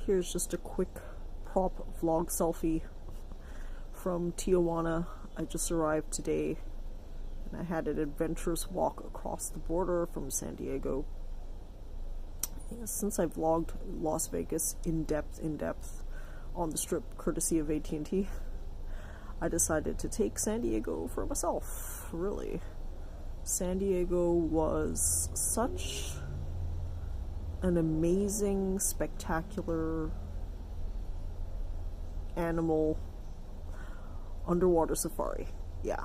Here's just a quick prop vlog selfie from Tijuana. I just arrived today and I had an adventurous walk across the border from San Diego. Since I vlogged Las Vegas in depth on the Strip courtesy of AT&T, I decided to take San Diego for myself, really. San Diego was such an amazing, spectacular animal underwater safari. Yeah.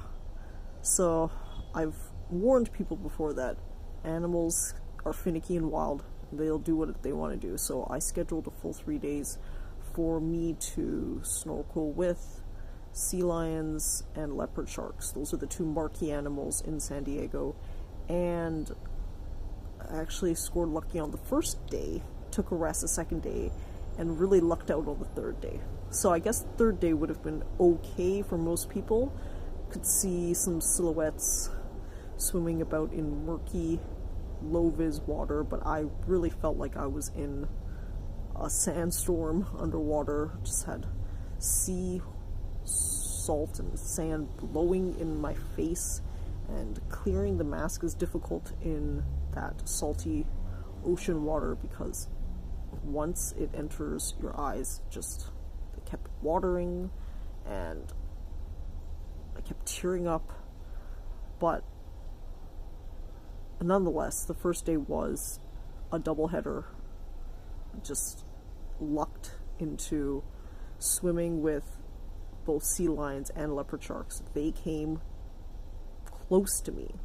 So I've warned people before that animals are finicky and wild. They'll do what they want to do. So I scheduled a full 3 days for me to snorkel with sea lions and leopard sharks. Those are the two marquee animals in San Diego. And I actually scored lucky on the first day, took a rest the second day, and really lucked out on the third day. So I guess the third day would have been okay for most people. Could see some silhouettes swimming about in murky, low-vis water, but I really felt like I was in a sandstorm underwater. Just had sea salt and sand blowing in my face, and clearing the mask is difficult in that salty ocean water because once it enters your eyes, just they kept watering and I kept tearing up. But nonetheless, the first day was a doubleheader. Just lucked into swimming with both sea lions and leopard sharks. They came close to me.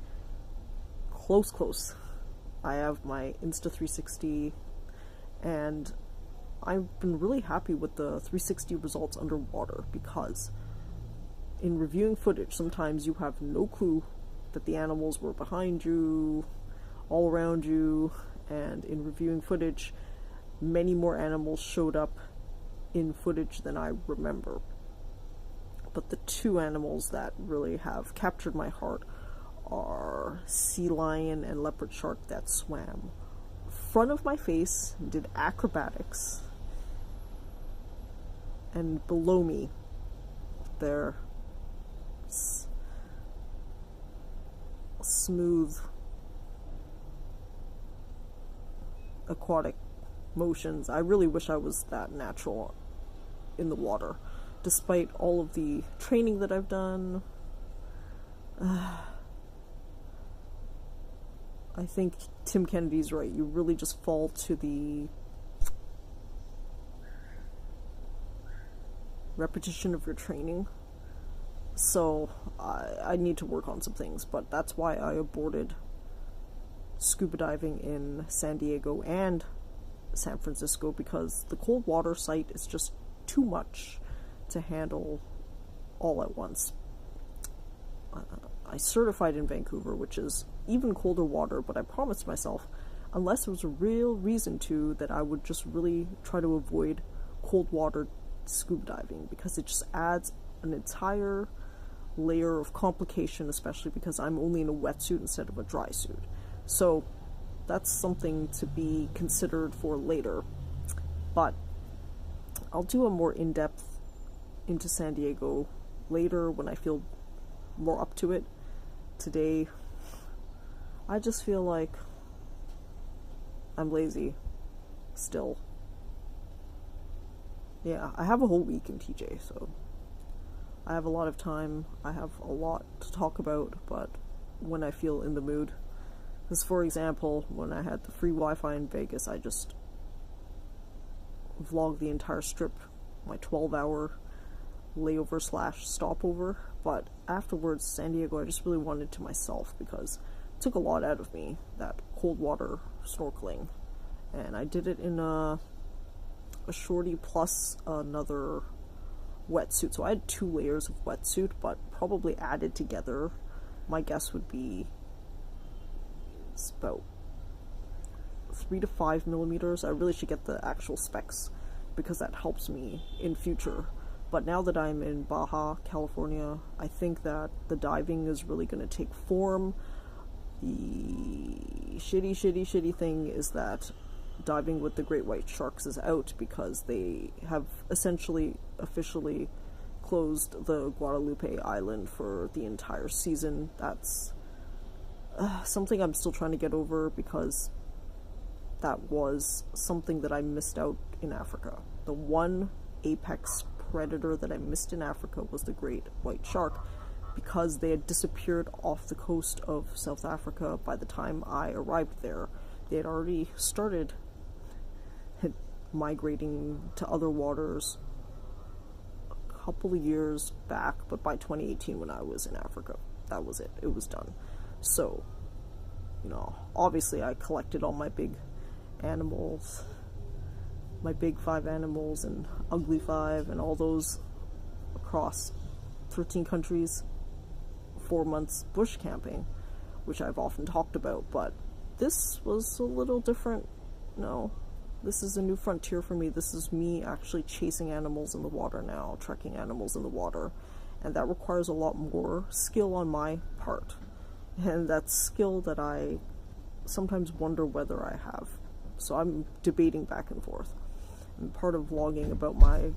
Close. I have my Insta360 and I've been really happy with the 360 results underwater because in reviewing footage, sometimes you have no clue that the animals were behind you, all around you, and in reviewing footage, many more animals showed up in footage than I remember. But the two animals that really have captured my heart are sea lion and leopard shark that swam front of my face, did acrobatics, and below me, their smooth aquatic motions. I really wish I was that natural in the water, despite all of the training that I've done. I think Tim Kennedy's right. You really just fall to the repetition of your training. So I need to work on some things, but that's why I aborted scuba diving in San Diego and San Francisco, because the cold water site is just too much to handle all at once. I certified in Vancouver, which is even colder water, but I promised myself, unless there was a real reason to, that I would just really try to avoid cold water scuba diving, because it just adds an entire layer of complication, especially because I'm only in a wetsuit instead of a dry suit. So that's something to be considered for later. But I'll do a more in-depth into San Diego later when I feel more up to it. Today, I just feel like I'm lazy still. Yeah, I have a whole week in TJ, so I have a lot of time. I have a lot to talk about, but when I feel in the mood. Because, for example, when I had the free Wi-Fi in Vegas, I just vlogged the entire Strip, my 12-hour layover / stopover. But afterwards, San Diego, I just really wanted to myself because it took a lot out of me, that cold water snorkeling. And I did it in a shorty plus another wetsuit. So I had 2 layers of wetsuit, but probably added together, my guess would be it's about 3 to 5 millimeters. I really should get the actual specs because that helps me in future. But now that I'm in Baja, California, I think that the diving is really going to take form. The shitty thing is that diving with the great white sharks is out because they have essentially officially closed the Guadalupe Island for the entire season. That's something I'm still trying to get over because that was something that I missed out in Africa. The one apex predator that I missed in Africa was the great white shark, because they had disappeared off the coast of South Africa by the time I arrived there. They had already started migrating to other waters a couple of years back, but by 2018 when I was in Africa, that was it. It was done. So, obviously I collected all my big animals, my big 5 animals and ugly 5 and all those across 13 countries, 4 months bush camping, which I've often talked about, but this was a little different. No, this is a new frontier for me. This is me actually chasing animals in the water now, trekking animals in the water, and that requires a lot more skill on my part, and that's skill that I sometimes wonder whether I have. So I'm debating back and forth. And part of vlogging about my